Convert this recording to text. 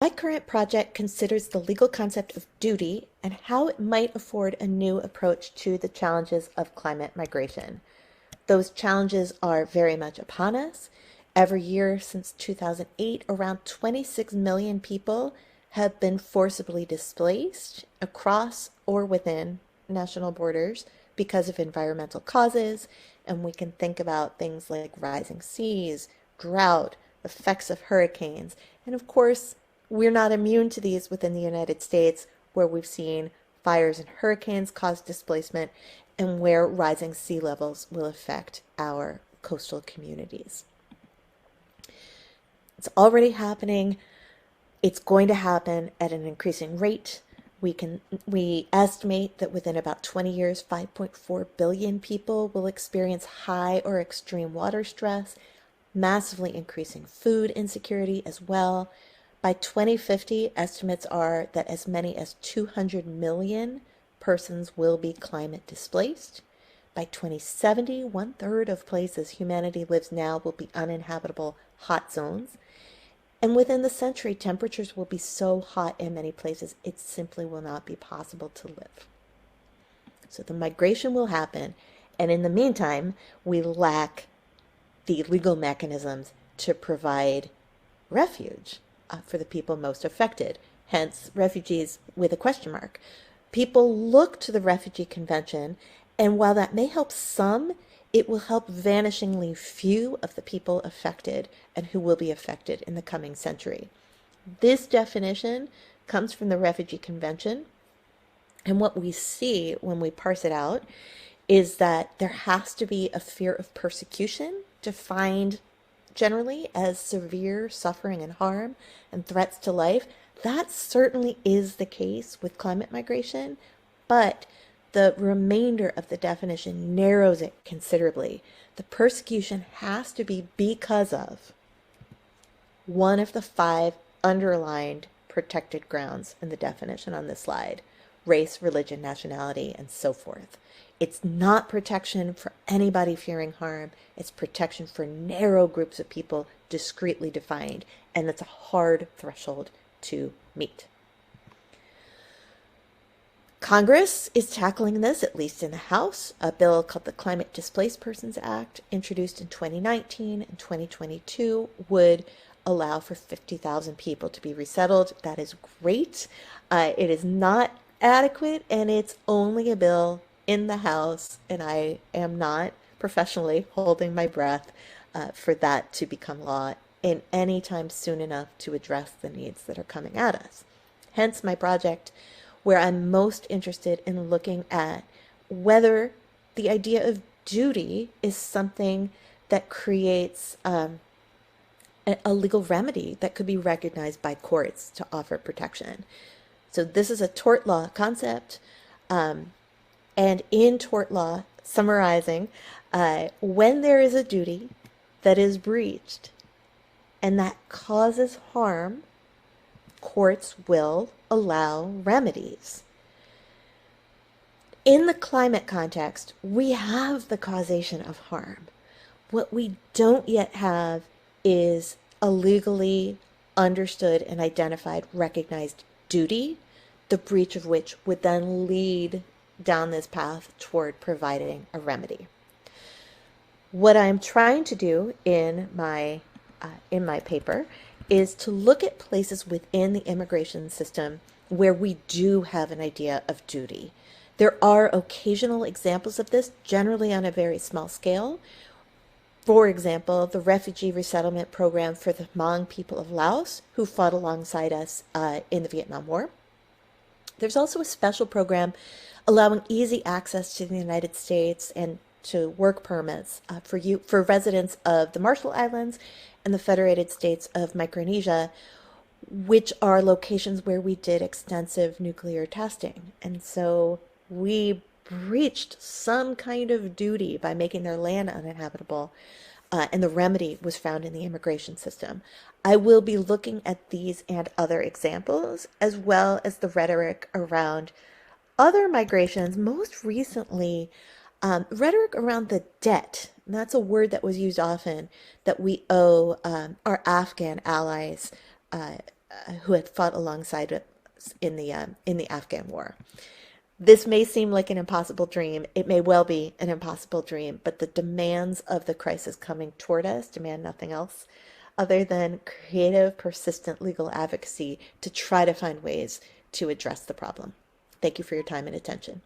My current project considers the legal concept of duty and how it might afford a new approach to the challenges of climate migration. Those challenges are very much upon us. Every year since 2008, around 26 million people have been forcibly displaced across or within national borders because of environmental causes. And we can think about things like rising seas, drought, effects of hurricanes. And of course, we're not immune to these within the United States, where we've seen fires and hurricanes cause displacement and where rising sea levels will affect our coastal communities. It's already happening. It's going to happen at an increasing rate. We estimate that within about 20 years, 5.4 billion people will experience high or extreme water stress, massively increasing food insecurity as well. By 2050, estimates are that as many as 200 million persons will be climate displaced. By 2070, one third of places humanity lives now will be uninhabitable hot zones. And within the century, temperatures will be so hot in many places, it simply will not be possible to live. So the migration will happen. And in the meantime, we lack the legal mechanisms to provide refuge for the people most affected, hence refugees with a question mark. People look to the Refugee Convention, and while that may help some, it will help vanishingly few of the people affected and who will be affected in the coming century. This definition comes from the Refugee Convention, and what we see when we parse it out is that there has to be a fear of persecution defined generally as severe suffering and harm and threats to life. That certainly is the case with climate migration, but the remainder of the definition narrows it considerably. The persecution has to be because of one of the five underlined protected grounds in the definition on this slide: race, religion, nationality, and so forth. It's not protection for anybody fearing harm. It's protection for narrow groups of people, discreetly defined, and it's a hard threshold to meet. Congress is tackling this, at least in the House. A bill called the Climate Displaced Persons Act, introduced in 2019 and 2022, would allow for 50,000 people to be resettled. That is great. It is not adequate, and it's only a bill in the House, and I am not professionally holding my breath for that to become law in any time soon enough to address the needs that are coming at us. Hence my project, where I'm most interested in looking at whether the idea of duty is something that creates a legal remedy that could be recognized by courts to offer protection. So this is a tort law concept. And in tort law, summarizing, when there is a duty that is breached and that causes harm, courts will allow remedies. In the climate context, we have the causation of harm. What we don't yet have is a legally understood and identified, recognized duty, the breach of which would then lead down this path toward providing a remedy. What I'm trying to do in my paper is to look at places within the immigration system where we do have an idea of duty. There are occasional examples of this, generally on a very small scale. For example, the refugee resettlement program for the Hmong people of Laos, who fought alongside us in the Vietnam War. There's also a special program allowing easy access to the United States and to work permits for residents of the Marshall Islands and the Federated States of Micronesia, which are locations where we did extensive nuclear testing. And so we breached some kind of duty by making their land uninhabitable, and the remedy was found in the immigration system. I will be looking at these and other examples, as well as the rhetoric around other migrations, most recently rhetoric around the debt. And that's a word that was used often, that we owe our Afghan allies who had fought alongside us in the Afghan war. This may seem like an impossible dream. It may well be an impossible dream, but the demands of the crisis coming toward us demand nothing else other than creative, persistent legal advocacy to try to find ways to address the problem. Thank you for your time and attention.